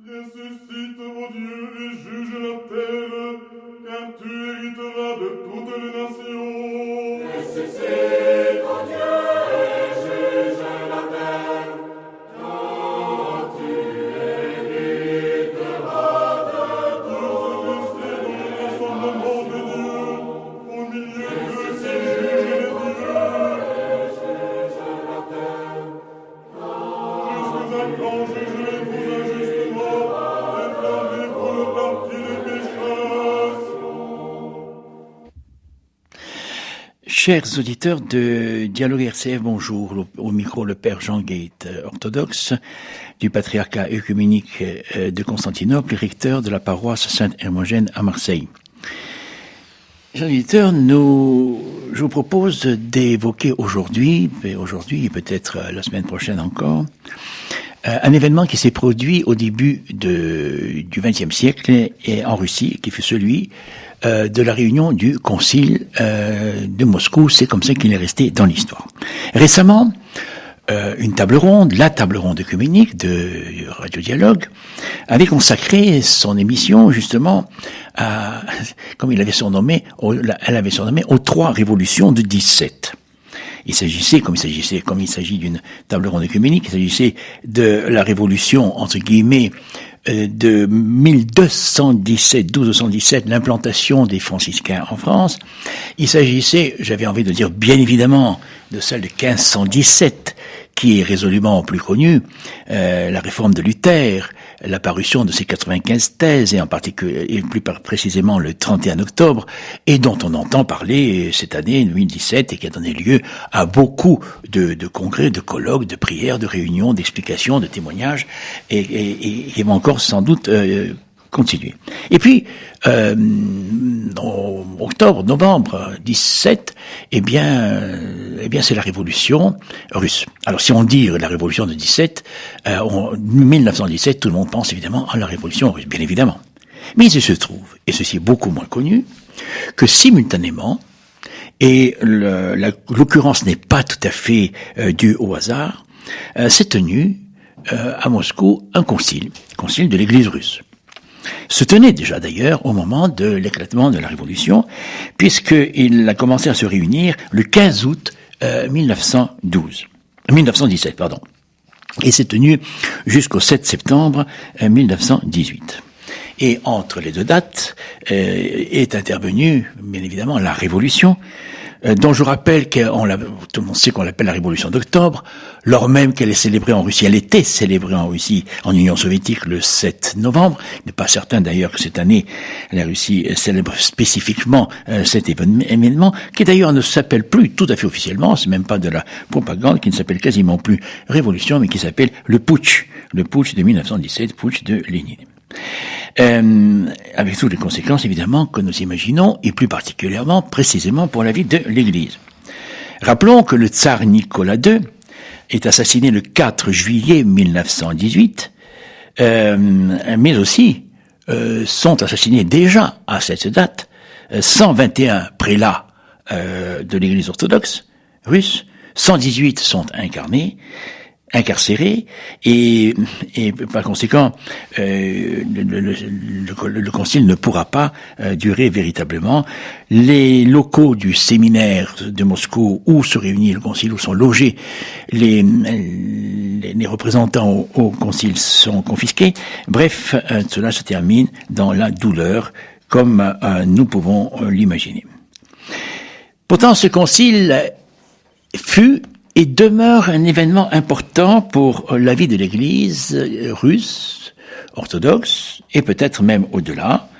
Ressuscite, ô Dieu, et juge la terre, car tu hériteras de toutes les nations. Ressuscite, ô Dieu, et juge la terre, car tu hériteras de toutes les nations. Rassemblement de Dieu, au milieu de ces juges les dieux. Juge la terre, Jusqu'à quand jugerez-vous injustement, et blâmez-vous le parti des pécheurs? Chers auditeurs de Dialogue RCF, bonjour. Au micro, le Père Jean Gate, orthodoxe du patriarcat œcuménique de Constantinople, recteur de la paroisse Sainte-Hermogène à Marseille. Chers auditeurs, je vous propose d'évoquer aujourd'hui et peut-être la semaine prochaine encore, un événement qui s'est produit au début du XXe siècle et en Russie, qui fut celui de la réunion du Concile de Moscou. C'est comme ça qu'il est resté dans l'histoire. Récemment, une table ronde, la table ronde œcuménique de Radio Dialogue, avait consacré son émission justement à, comme elle avait surnommé aux trois révolutions de 17. Il s'agit d'une table ronde œcuménique, il s'agissait de la révolution, entre guillemets, de 1217, l'implantation des franciscains en France. Il s'agissait, j'avais envie de dire bien évidemment, de celle de 1517, qui est résolument plus connue, la réforme de Luther, la parution de ses 95 thèses, et en particulier, et plus précisément le 31 octobre, et dont on entend parler cette année, 2017, et qui a donné lieu à beaucoup de congrès, de colloques, de prières, de réunions, d'explications, de témoignages, et qui vont encore sans doute continuer. Et puis, novembre 17, eh bien, c'est la révolution russe. Alors, si on dit la révolution de 17, 1917, tout le monde pense évidemment à la révolution russe, bien évidemment. Mais il se trouve, et ceci est beaucoup moins connu, que simultanément, et l'occurrence n'est pas tout à fait due au hasard, s'est tenu à Moscou un concile de l'Église russe. Se tenait déjà d'ailleurs au moment de l'éclatement de la Révolution, puisqu'il a commencé à se réunir le 15 août 1917, et s'est tenu jusqu'au 7 septembre 1918. Et entre les deux dates est intervenue, bien évidemment, la Révolution, dont je rappelle tout le monde sait qu'on l'appelle la Révolution d'octobre, lors même qu'elle est célébrée en Russie. Elle était célébrée en Russie, en Union soviétique, le 7 novembre. Il n'est pas certain d'ailleurs que cette année, la Russie célèbre spécifiquement cet événement, qui d'ailleurs ne s'appelle plus tout à fait officiellement, c'est même pas de la propagande, qui ne s'appelle quasiment plus Révolution, mais qui s'appelle le putsch de 1917, putsch de Lénine. Avec toutes les conséquences évidemment que nous imaginons, et plus particulièrement précisément pour la vie de l'Église. Rappelons que le tsar Nicolas II est assassiné le 4 juillet 1918, mais aussi sont assassinés déjà à cette date 121 prélats de l'Église orthodoxe russe, 118 sont incarcérés, et par conséquent le concile ne pourra pas durer véritablement. Les locaux du séminaire de Moscou où se réunit le concile, où sont logés les représentants au concile, sont confisqués. Bref, cela se termine dans la douleur, comme nous pouvons l'imaginer. Pourtant, ce concile fut et demeure un événement important pour la vie de l'Église russe, orthodoxe, et peut-être même au-delà,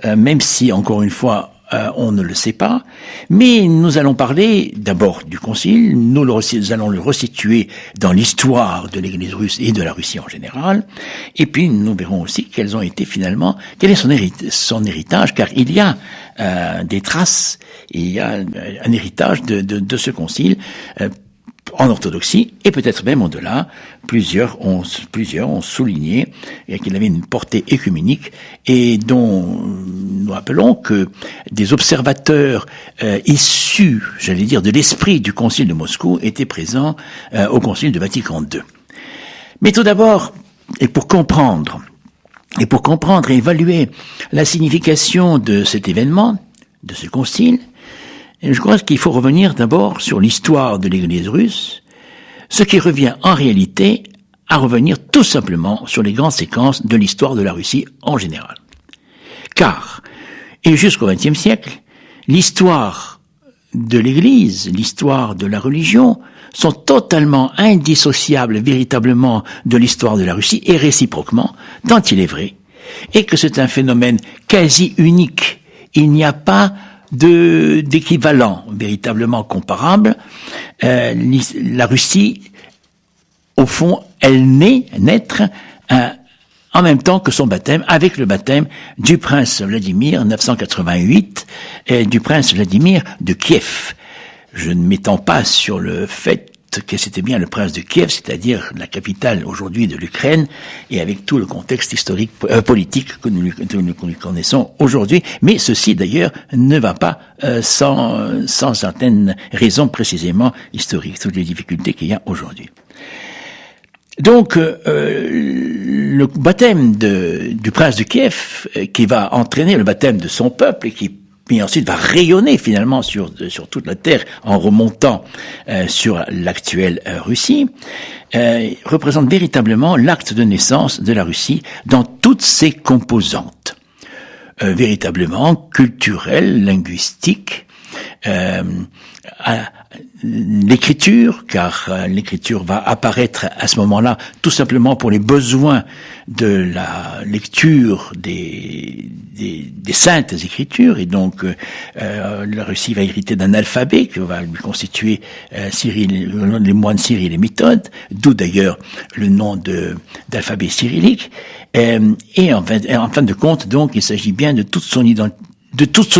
même si, encore une fois, on ne le sait pas. Mais nous allons parler d'abord du Concile, nous allons le resituer dans l'histoire de l'Église russe et de la Russie en général, et puis nous verrons aussi quel est son héritage, car il y a des traces, il y a un héritage de ce Concile, en orthodoxie, et peut-être même au-delà. Plusieurs ont souligné qu'il avait une portée œcuménique, et dont nous rappelons que des observateurs issus, j'allais dire, de l'esprit du Concile de Moscou étaient présents au Concile de Vatican II. Mais tout d'abord, et pour comprendre Et pour comprendre et évaluer la signification de cet événement, de ce concile, je crois qu'il faut revenir d'abord sur l'histoire de l'Église russe, ce qui revient en réalité à revenir tout simplement sur les grandes séquences de l'histoire de la Russie en général. Car, et jusqu'au XXe siècle, l'histoire de l'Église, l'histoire de la religion, sont totalement indissociables véritablement de l'histoire de la Russie et réciproquement, tant il est vrai, et que c'est un phénomène quasi unique. Il n'y a pas d'équivalent véritablement comparable. La Russie, au fond, elle naître en même temps que son baptême, avec le baptême du prince Vladimir 988 et du prince Vladimir de Kiev. Je ne m'étends pas sur le fait que c'était bien le prince de Kiev, c'est-à-dire la capitale aujourd'hui de l'Ukraine, et avec tout le contexte historique, politique que nous connaissons aujourd'hui. Mais ceci d'ailleurs ne va pas sans certaines raisons précisément historiques, toutes les difficultés qu'il y a aujourd'hui. Donc, le baptême du prince de Kiev, qui va entraîner le baptême de son peuple et qui ensuite va rayonner finalement sur toute la terre en remontant sur l'actuelle Russie, représente véritablement l'acte de naissance de la Russie dans toutes ses composantes, véritablement culturelles, linguistiques, l'écriture, car l'écriture va apparaître à ce moment-là tout simplement pour les besoins de la lecture des saintes écritures, et donc la Russie va hériter d'un alphabet que va lui constituer les moines Cyril et Méthode, d'où d'ailleurs le nom d'alphabet cyrillique, et en fin de compte, donc, il s'agit bien de toute son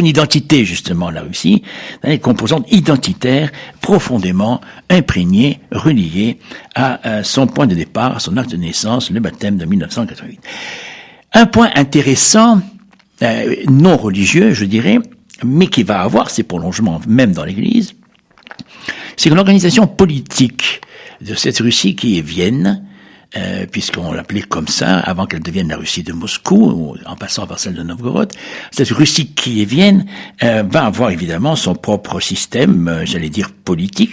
identité, justement, la Russie, dans les composantes identitaires profondément imprégnées, reliées à son point de départ, à son acte de naissance, le baptême de 1988. Un point intéressant, non religieux, je dirais, mais qui va avoir ses prolongements même dans l'Église, c'est que l'organisation politique de cette Russie qui est Vienne, puisqu'on l'appelait comme ça, avant qu'elle devienne la Russie de Moscou, en passant par celle de Novgorod, cette Russie qui est Vienne va avoir évidemment son propre système, j'allais dire politique,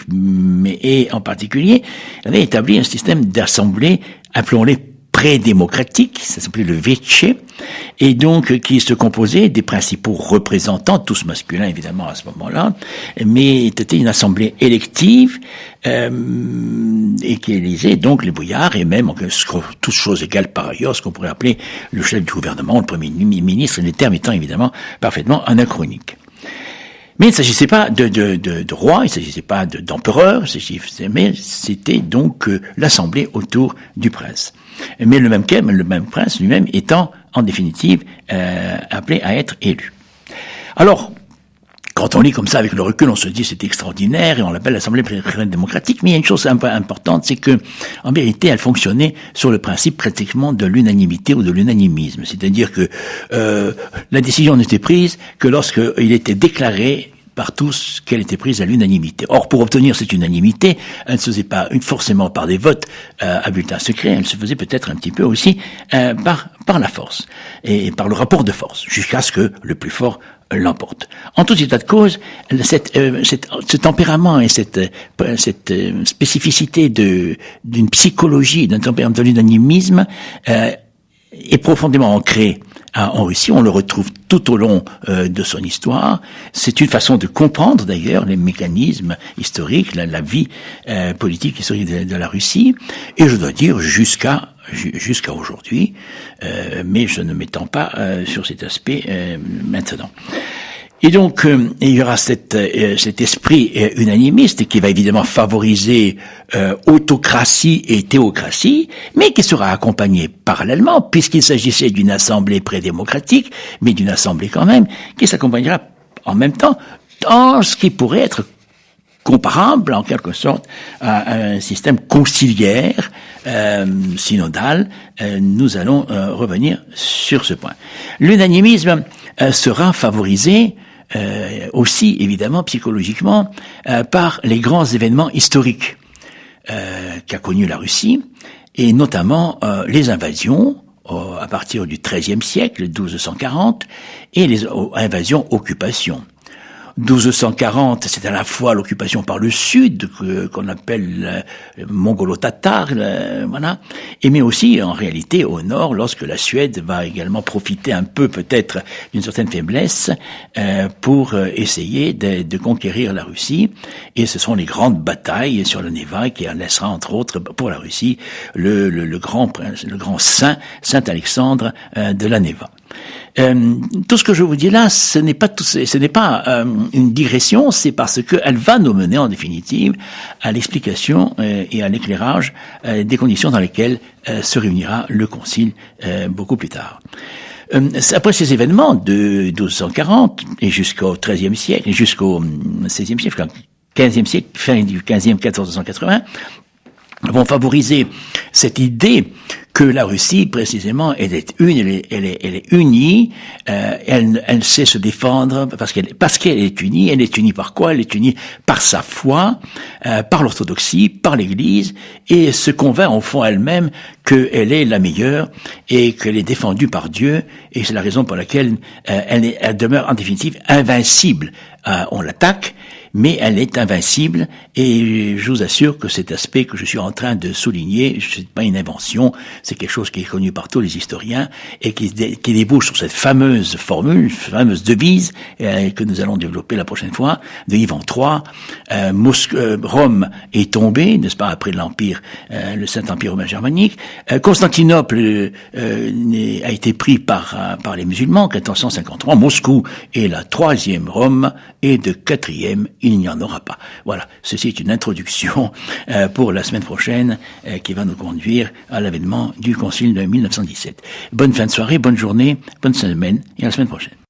et en particulier, elle avait établi un système d'assemblée, appelons-les pré-démocratique, ça s'appelait le Veche, et donc qui se composait des principaux représentants, tous masculins évidemment à ce moment-là, mais c'était une assemblée élective et qui élisait donc les boyards et même, toutes choses égales par ailleurs, ce qu'on pourrait appeler le chef du gouvernement, le premier ministre, les termes étant évidemment parfaitement anachroniques. Mais il ne s'agissait pas de roi, il ne s'agissait pas d'empereur, mais c'était donc l'assemblée autour du prince. Mais le même prince lui-même étant, en définitive, appelé à être élu. Alors, quand on lit comme ça avec le recul, on se dit c'est extraordinaire et on l'appelle l'Assemblée démocratique, mais il y a une chose un peu importante, c'est que, en vérité, elle fonctionnait sur le principe pratiquement de l'unanimité ou de l'unanimisme. C'est-à-dire que la décision n'était prise que lorsqu'il était déclaré par tous qu'elle était prise à l'unanimité. Or, pour obtenir cette unanimité, elle ne se faisait pas forcément par des votes à bulletin secret, elle se faisait peut-être un petit peu aussi par la force et par le rapport de force, jusqu'à ce que le plus fort l'emporte. En tout état de cause, ce tempérament et cette spécificité d'une psychologie, d'un tempérament de l'unanimisme est profondément ancré en Russie. On le retrouve tout au long de son histoire. C'est une façon de comprendre d'ailleurs les mécanismes historiques, la vie politique historique de la Russie, et je dois dire jusqu'à aujourd'hui, mais je ne m'étends pas sur cet aspect maintenant. Et donc, il y aura cet esprit unanimiste qui va évidemment favoriser autocratie et théocratie, mais qui sera accompagné parallèlement, puisqu'il s'agissait d'une assemblée pré-démocratique, mais d'une assemblée quand même, qui s'accompagnera en même temps dans ce qui pourrait être comparable, en quelque sorte, à un système conciliaire, synodal. Nous allons revenir sur ce point. L'unanimisme sera favorisé aussi, évidemment, psychologiquement, par les grands événements historiques qu'a connu la Russie, et notamment les invasions à partir du XIIIe siècle, 1240, et les invasions-occupations. 1240, c'est à la fois l'occupation par le sud, qu'on appelle mongolo-tatar, voilà, et mais aussi en réalité au nord, lorsque la Suède va également profiter un peu peut-être d'une certaine faiblesse pour essayer de conquérir la Russie. Et ce sont les grandes batailles sur la Neva qui laissera entre autres pour la Russie le grand saint Alexandre de la Neva. Tout ce que je vous dis là, ce n'est pas une digression, c'est parce qu'elle va nous mener en définitive à l'explication et à l'éclairage des conditions dans lesquelles se réunira le Concile beaucoup plus tard. Après ces événements de 1240 et jusqu'au XIIIe siècle, et jusqu'au XVIe siècle, XVe siècle, fin du XVe, 1480, vont favoriser cette idée que la Russie, précisément, elle est unie, elle sait se défendre parce qu'elle est unie. Elle est unie par quoi? Elle est unie par sa foi, par l'orthodoxie, par l'Église, et se convainc au fond elle-même qu'elle est la meilleure et qu'elle est défendue par Dieu, et c'est la raison pour laquelle elle demeure en définitive invincible. On l'attaque, mais elle est invincible, et je vous assure que cet aspect que je suis en train de souligner, c'est pas une invention, c'est quelque chose qui est connu par tous les historiens, et qui débouche sur cette fameuse formule, fameuse devise, que nous allons développer la prochaine fois, de Ivan III. Rome est tombée, n'est-ce pas, après l'Empire, le Saint-Empire romain germanique. Constantinople a été pris par les musulmans, 1453. Moscou est la troisième Rome, et de quatrième, il n'y en aura pas. Voilà, ceci est une introduction pour la semaine prochaine qui va nous conduire à l'avènement du Concile de 1917. Bonne fin de soirée, bonne journée, bonne semaine et à la semaine prochaine.